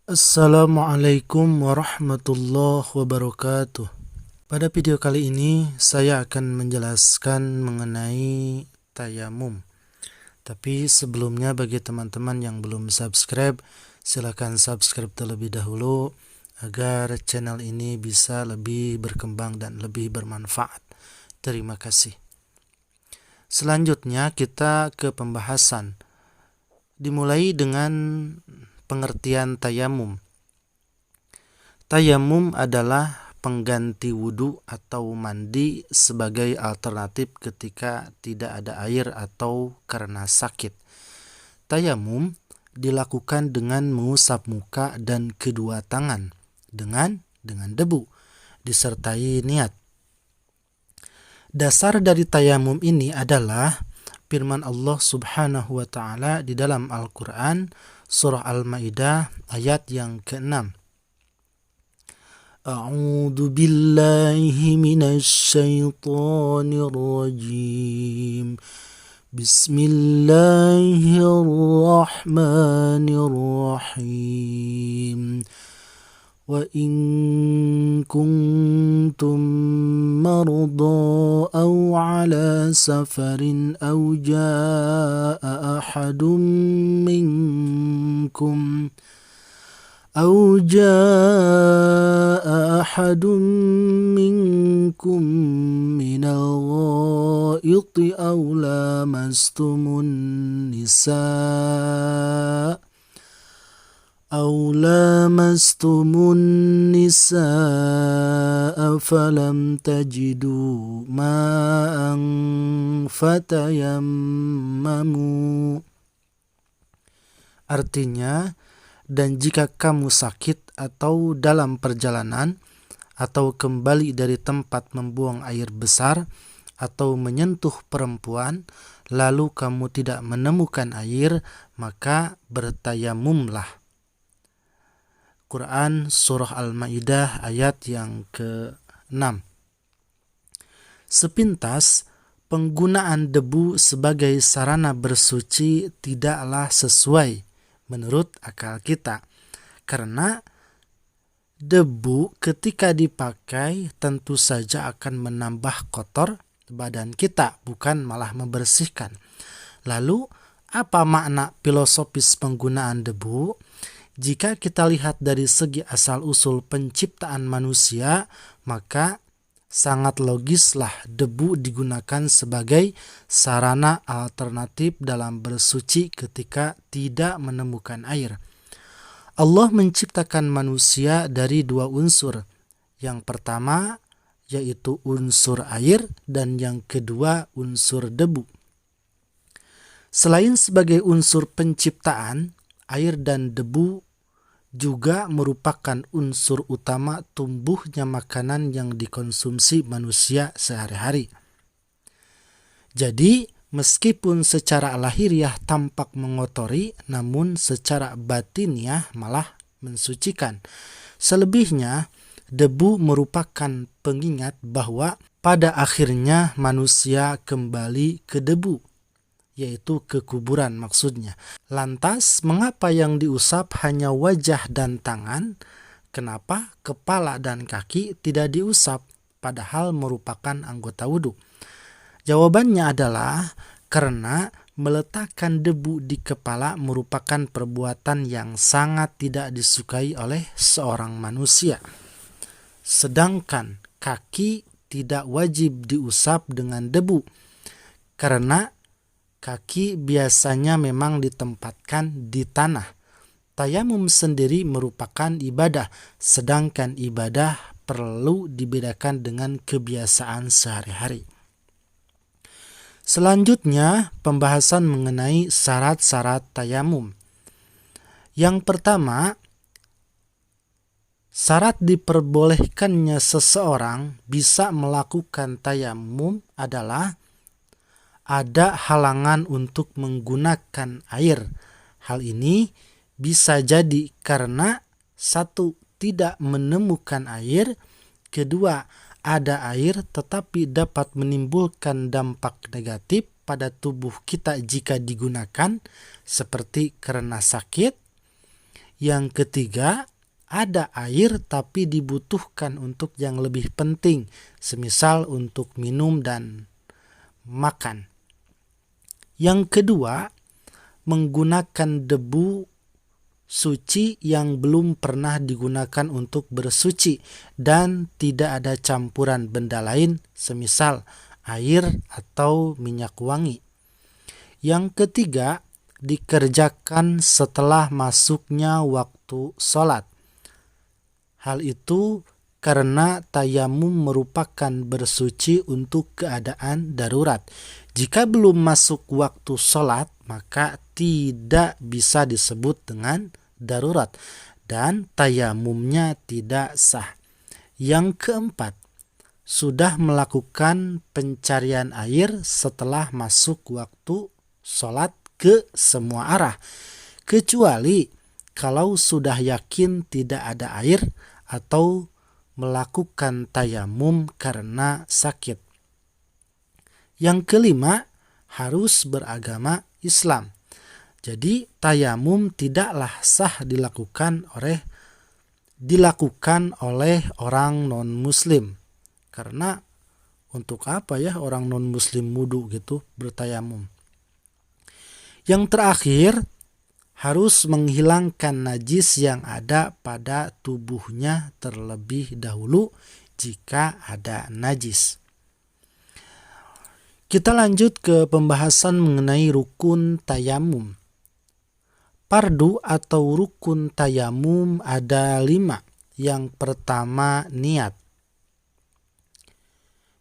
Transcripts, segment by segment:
Assalamualaikum warahmatullahi wabarakatuh. Pada video kali ini saya akan menjelaskan mengenai tayamum. Tapi sebelumnya bagi teman-teman yang belum subscribe, silakan subscribe terlebih dahulu agar channel ini bisa lebih berkembang dan lebih bermanfaat. Terima kasih. Selanjutnya kita ke pembahasan. Dimulai dengan pengertian tayamum. Tayamum adalah pengganti wudhu atau mandi sebagai alternatif ketika tidak ada air atau karena sakit. Tayamum dilakukan dengan mengusap muka dan kedua tangan dengan debu disertai niat. Dasar dari tayamum ini adalah firman Allah Subhanahu wa taala di dalam Al-Qur'an surah Al-Maidah ayat yang ke-6. A'udzu billahi minasy syaithanir rajim. Bismillahirrahmanirrahim. وإن كنتم مرضى أو على سفر أو جاء أحد منكم من الغائط أو لامستم النساء فلم تجدوا ماء فتيمموا. Artinya, dan jika kamu sakit atau dalam perjalanan atau kembali dari tempat membuang air besar atau menyentuh perempuan lalu kamu tidak menemukan air, maka bertayamumlah. Quran surah Al-Maidah ayat yang ke-6. Sepintas, penggunaan debu sebagai sarana bersuci tidaklah sesuai menurut akal kita. Karena debu ketika dipakai tentu saja akan menambah kotor badan kita, bukan malah membersihkan. Lalu, apa makna filosofis penggunaan debu? Jika kita lihat dari segi asal-usul penciptaan manusia, maka sangat logislah debu digunakan sebagai sarana alternatif dalam bersuci ketika tidak menemukan air. Allah menciptakan manusia dari dua unsur. Yang pertama yaitu unsur air dan yang kedua unsur debu. Selain sebagai unsur penciptaan, air dan debu juga merupakan unsur utama tumbuhnya makanan yang dikonsumsi manusia sehari-hari. Jadi, meskipun secara lahiriah tampak mengotori, namun secara batiniah malah mensucikan. Selebihnya, debu merupakan pengingat bahwa pada akhirnya manusia kembali ke debu, yaitu ke kuburan maksudnya. Lantas, mengapa yang diusap hanya wajah dan tangan? Kenapa kepala dan kaki tidak diusap, padahal merupakan anggota wudhu? Jawabannya adalah karena meletakkan debu di kepala merupakan perbuatan yang sangat tidak disukai oleh seorang manusia. Sedangkan kaki tidak wajib diusap dengan debu, karena kaki biasanya memang ditempatkan di tanah. Tayamum sendiri merupakan ibadah, sedangkan ibadah perlu dibedakan dengan kebiasaan sehari-hari. Selanjutnya, pembahasan mengenai syarat-syarat tayamum. Yang pertama, syarat diperbolehkannya seseorang bisa melakukan tayamum adalah ada halangan untuk menggunakan air. Hal ini bisa jadi karena satu, tidak menemukan air, kedua, ada air tetapi dapat menimbulkan dampak negatif pada tubuh kita jika digunakan, seperti karena sakit. Yang ketiga, ada air tapi dibutuhkan untuk yang lebih penting, semisal untuk minum dan makan. Yang kedua, menggunakan debu suci yang belum pernah digunakan untuk bersuci dan tidak ada campuran benda lain, semisal air atau minyak wangi. Yang ketiga, dikerjakan setelah masuknya waktu sholat. Hal itu karena tayamum merupakan bersuci untuk keadaan darurat. Jika belum masuk waktu sholat, maka tidak bisa disebut dengan darurat dan tayamumnya tidak sah. Yang keempat, sudah melakukan pencarian air setelah masuk waktu sholat ke semua arah, kecuali kalau sudah yakin tidak ada air atau melakukan tayamum karena sakit. Yang kelima, harus beragama Islam. Jadi tayamum tidaklah sah dilakukan oleh orang non-muslim. Karena untuk apa ya orang non-muslim wudu gitu bertayamum. Yang terakhir, harus menghilangkan najis yang ada pada tubuhnya terlebih dahulu jika ada najis. Kita lanjut ke pembahasan mengenai rukun tayamum. Fardu atau rukun tayamum ada 5. Yang pertama, niat.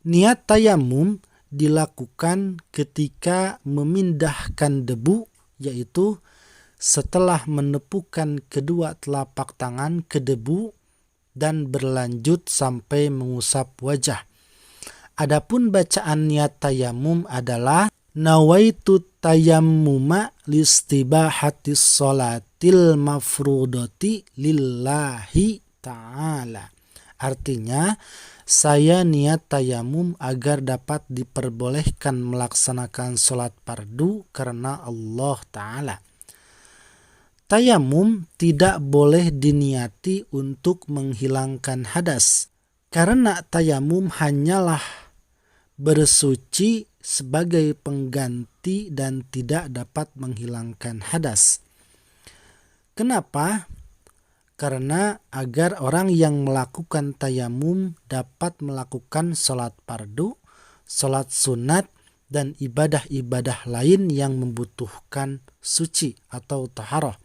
Niat tayamum dilakukan ketika memindahkan debu, yaitu setelah menepukan kedua telapak tangan ke debu dan berlanjut sampai mengusap wajah. Adapun bacaan niat tayamum adalah nawaitu tayammuma listibahatis sholatil mafrudati lillahi ta'ala. Artinya, saya niat tayamum agar dapat diperbolehkan melaksanakan sholat fardu karena Allah Ta'ala. Tayamum tidak boleh diniati untuk menghilangkan hadas, karena tayamum hanyalah bersuci sebagai pengganti dan tidak dapat menghilangkan hadas. Kenapa? Karena agar orang yang melakukan tayamum dapat melakukan sholat fardu, sholat sunat, dan ibadah-ibadah lain yang membutuhkan suci atau taharah.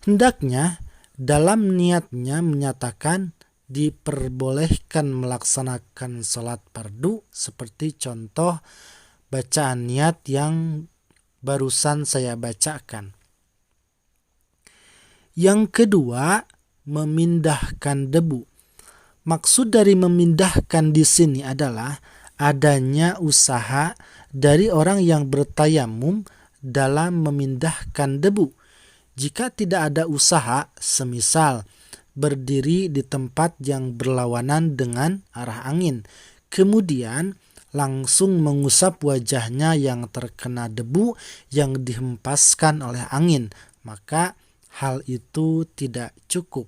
Hendaknya dalam niatnya menyatakan diperbolehkan melaksanakan sholat fardu seperti contoh bacaan niat yang barusan saya bacakan. Yang kedua, memindahkan debu. Maksud dari memindahkan di sini adalah adanya usaha dari orang yang bertayamum dalam memindahkan debu. Jika tidak ada usaha, semisal berdiri di tempat yang berlawanan dengan arah angin, kemudian langsung mengusap wajahnya yang terkena debu yang dihempaskan oleh angin, maka hal itu tidak cukup.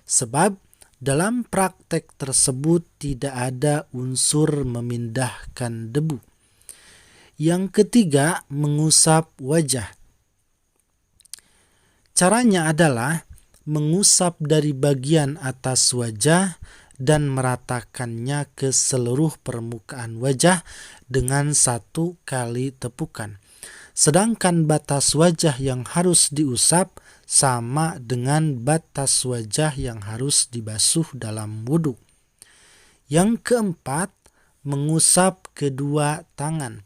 Sebab dalam praktek tersebut tidak ada unsur memindahkan debu. Yang ketiga, mengusap wajah. Caranya adalah mengusap dari bagian atas wajah dan meratakannya ke seluruh permukaan wajah dengan 1 kali tepukan. Sedangkan batas wajah yang harus diusap sama dengan batas wajah yang harus dibasuh dalam wudu. Yang keempat, mengusap kedua tangan.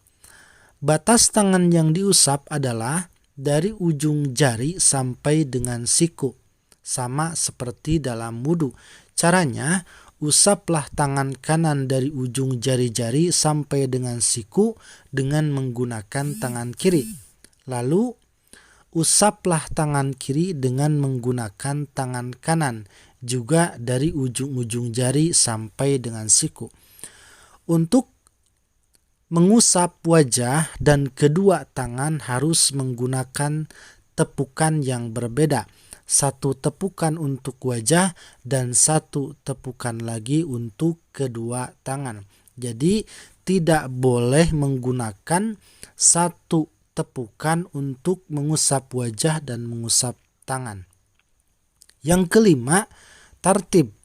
Batas tangan yang diusap adalah dari ujung jari sampai dengan siku, sama seperti dalam wudu. Caranya, usaplah tangan kanan dari ujung jari-jari sampai dengan siku dengan menggunakan tangan kiri. Lalu, usaplah tangan kiri dengan menggunakan tangan kanan, juga dari ujung-ujung jari sampai dengan siku. Untuk mengusap wajah dan kedua tangan harus menggunakan tepukan yang berbeda. satu tepukan untuk wajah dan satu tepukan lagi untuk kedua tangan. Jadi tidak boleh menggunakan satu tepukan untuk mengusap wajah dan mengusap tangan. Yang kelima, tartib,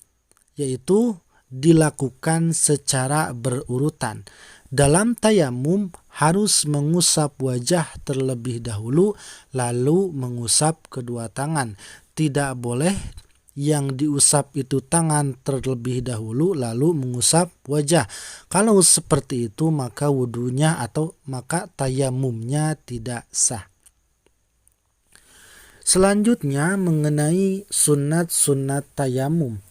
yaitu dilakukan secara berurutan. Dalam tayamum harus mengusap wajah terlebih dahulu, lalu mengusap kedua tangan. Tidak boleh yang diusap itu tangan terlebih dahulu, lalu mengusap wajah. Kalau seperti itu, maka wudunya atau maka tayamumnya tidak sah. Selanjutnya mengenai sunat-sunat tayamum.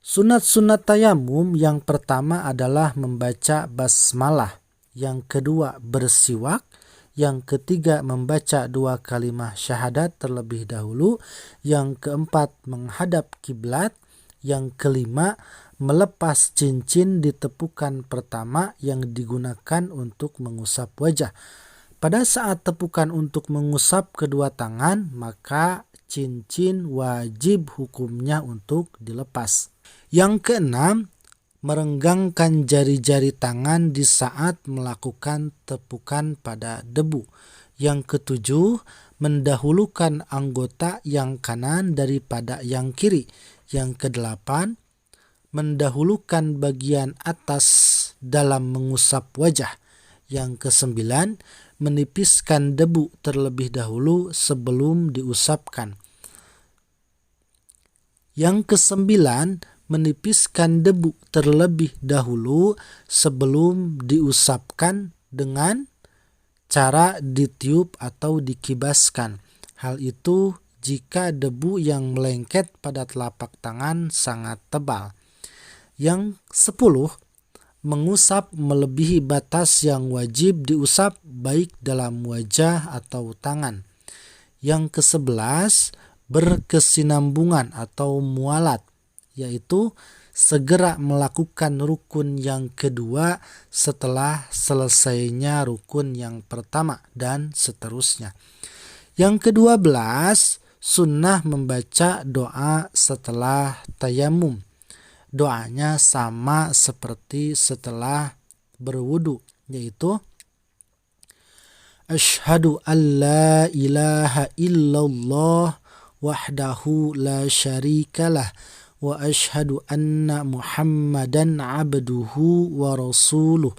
Sunat-sunat tayamum yang pertama adalah membaca basmalah, yang kedua bersiwak, yang ketiga membaca 2 kalimah syahadat terlebih dahulu, yang keempat menghadap kiblat, yang kelima melepas cincin di tepukan pertama yang digunakan untuk mengusap wajah. Pada saat tepukan untuk mengusap kedua tangan, maka cincin wajib hukumnya untuk dilepas. Yang keenam, merenggangkan jari-jari tangan di saat melakukan tepukan pada debu. Yang ketujuh, mendahulukan anggota yang kanan daripada yang kiri. Yang kedelapan, mendahulukan bagian atas dalam mengusap wajah. Yang kesembilan, menipiskan debu terlebih dahulu sebelum diusapkan. Yang kesembilan, menipiskan debu terlebih dahulu sebelum diusapkan dengan cara ditiup atau dikibaskan. Hal itu jika debu yang melengket pada telapak tangan sangat tebal. Yang 10, mengusap melebihi batas yang wajib diusap baik dalam wajah atau tangan. Yang ke-11, berkesinambungan atau mualat, yaitu segera melakukan rukun yang kedua setelah selesainya rukun yang pertama dan seterusnya. Yang ke-12, sunnah membaca doa setelah tayamum. Doanya sama seperti setelah berwudu, yaitu Asyhadu an la ilaha illallah wahdahu la syarikalah wa asyhadu anna Muhammadan abduhu wa rasuluh.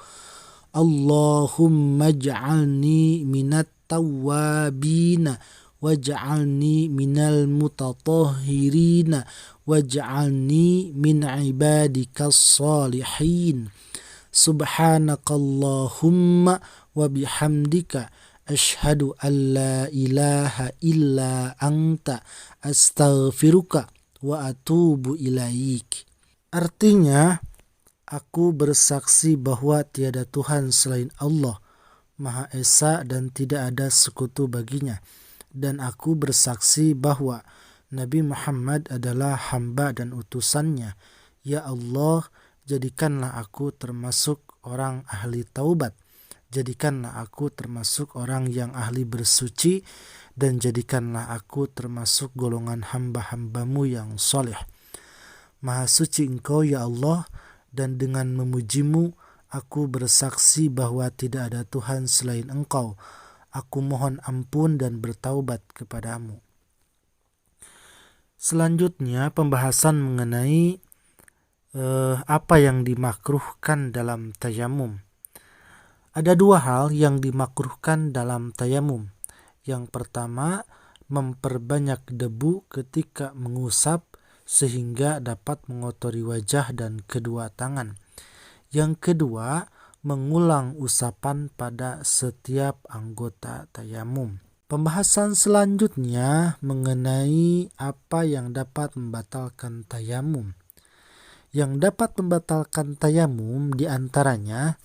Allahumma ij'alni minat tawwabina waj'alni minal mutatahhirina waj'alni min ibadikas salihin. Subhanakallahumma wa bihamdika asyhadu an la ilaha illa anta astaghfiruka wa atubu ilaik. Artinya, aku bersaksi bahwa tiada Tuhan selain Allah, Maha Esa dan tidak ada sekutu baginya. Dan aku bersaksi bahwa Nabi Muhammad adalah hamba dan utusannya. Ya Allah, jadikanlah aku termasuk orang ahli taubat. Jadikanlah aku termasuk orang yang ahli bersuci. Dan jadikanlah aku termasuk golongan hamba-hambamu yang soleh. Maha suci Engkau ya Allah, dan dengan memujimu aku bersaksi bahwa tidak ada Tuhan selain Engkau. Aku mohon ampun dan bertaubat kepadamu. Selanjutnya pembahasan mengenai apa yang dimakruhkan dalam tayamum. Ada 2 hal yang dimakruhkan dalam tayamum. Yang pertama, memperbanyak debu ketika mengusap sehingga dapat mengotori wajah dan kedua tangan. Yang kedua, mengulang usapan pada setiap anggota tayamum. Pembahasan selanjutnya mengenai apa yang dapat membatalkan tayamum. Yang dapat membatalkan tayamum diantaranya,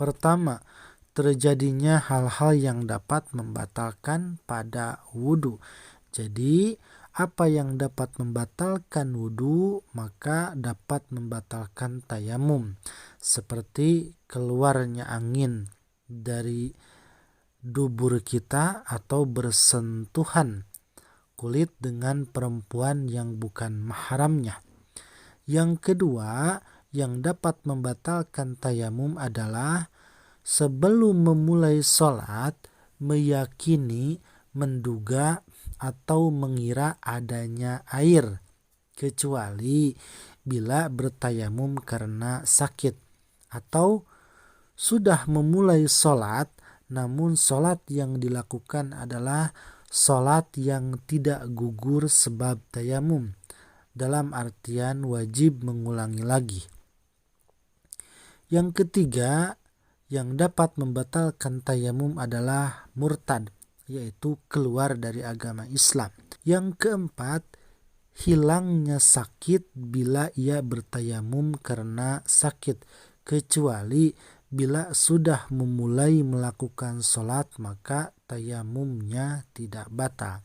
pertama, terjadinya hal-hal yang dapat membatalkan pada wudu. Jadi, apa yang dapat membatalkan wudu maka dapat membatalkan tayamum, seperti keluarnya angin dari dubur kita atau bersentuhan kulit dengan perempuan yang bukan mahramnya. Yang kedua, yang dapat membatalkan tayamum adalah sebelum memulai sholat meyakini, menduga, atau mengira adanya air, kecuali bila bertayamum karena sakit, atau sudah memulai sholat namun sholat yang dilakukan adalah sholat yang tidak gugur sebab tayamum, dalam artian wajib mengulangi lagi. Yang ketiga, yang dapat membatalkan tayamum adalah murtad, yaitu keluar dari agama Islam. Yang keempat, hilangnya sakit bila ia bertayamum karena sakit, kecuali bila sudah memulai melakukan sholat maka tayamumnya tidak batal.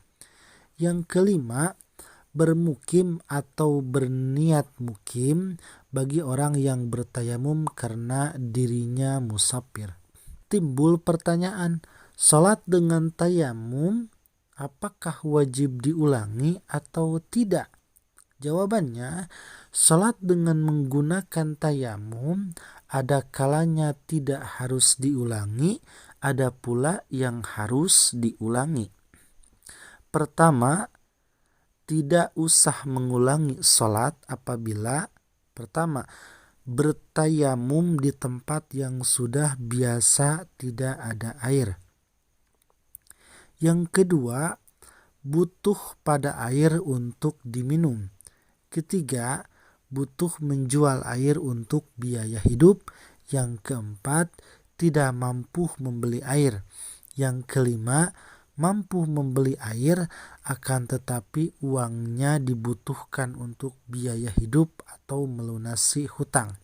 Yang kelima, bermukim atau berniat mukim bagi orang yang bertayamum karena dirinya musafir. Timbul pertanyaan, sholat dengan tayamum apakah wajib diulangi atau tidak? Jawabannya, sholat dengan menggunakan tayamum ada kalanya tidak harus diulangi, ada pula yang harus diulangi. Pertama, tidak usah mengulangi sholat apabila pertama, bertayamum di tempat yang sudah biasa tidak ada air. Yang kedua, butuh pada air untuk diminum. Ketiga, butuh menjual air untuk biaya hidup. Yang keempat, tidak mampu membeli air. Yang kelima, mampu membeli air akan tetapi uangnya dibutuhkan untuk biaya hidup atau melunasi hutang.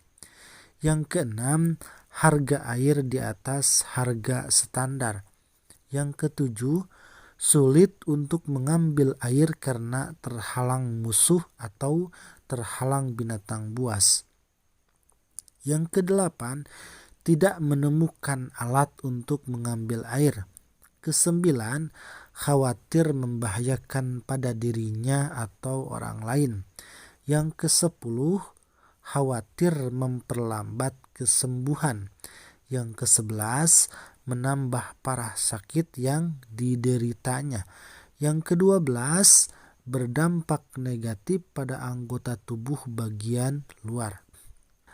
Yang keenam, harga air di atas harga standar. Yang ketujuh, sulit untuk mengambil air karena terhalang musuh atau terhalang binatang buas. Yang kedelapan, tidak menemukan alat untuk mengambil air. Kesembilan, khawatir membahayakan pada dirinya atau orang lain. Yang kesepuluh, khawatir memperlambat kesembuhan. Yang kesebelas, menambah parah sakit yang dideritanya. Yang kedua belas, berdampak negatif pada anggota tubuh bagian luar.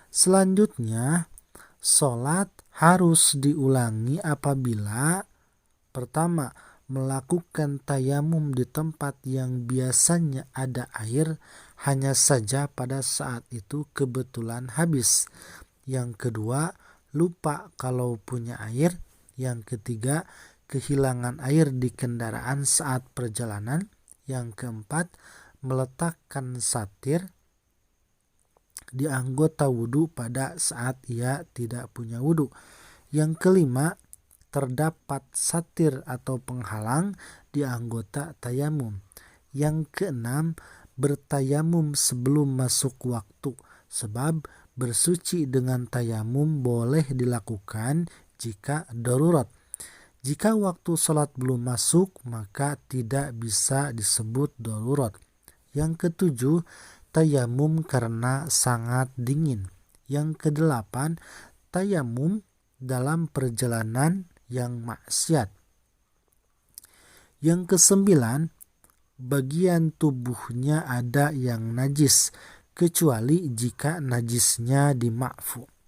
Selanjutnya, sholat harus diulangi apabila pertama, melakukan tayamum di tempat yang biasanya ada air, hanya saja pada saat itu kebetulan habis. Yang kedua, lupa kalau punya air. Yang ketiga, kehilangan air di kendaraan saat perjalanan. Yang keempat, meletakkan satir di anggota wudhu pada saat ia tidak punya wudhu. Yang kelima, terdapat satir atau penghalang di anggota tayamum. Yang keenam, bertayamum sebelum masuk waktu, sebab bersuci dengan tayamum boleh dilakukan jika darurat. Jika waktu sholat belum masuk, maka tidak bisa disebut darurat. Yang ketujuh, tayamum karena sangat dingin. Yang kedelapan, tayamum dalam perjalanan yang maksiat. Yang kesembilan, bagian tubuhnya ada yang najis, kecuali jika najisnya dimakfu.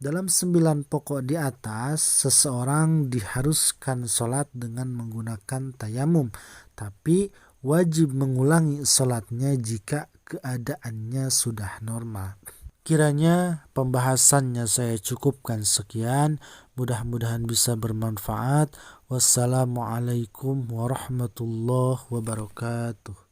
Dalam 9 pokok di atas, seseorang diharuskan sholat dengan menggunakan tayamum, tapi wajib mengulangi sholatnya jika keadaannya sudah normal. Kiranya pembahasannya saya cukupkan sekian, mudah-mudahan bisa bermanfaat. Wassalamualaikum warahmatullahi wabarakatuh.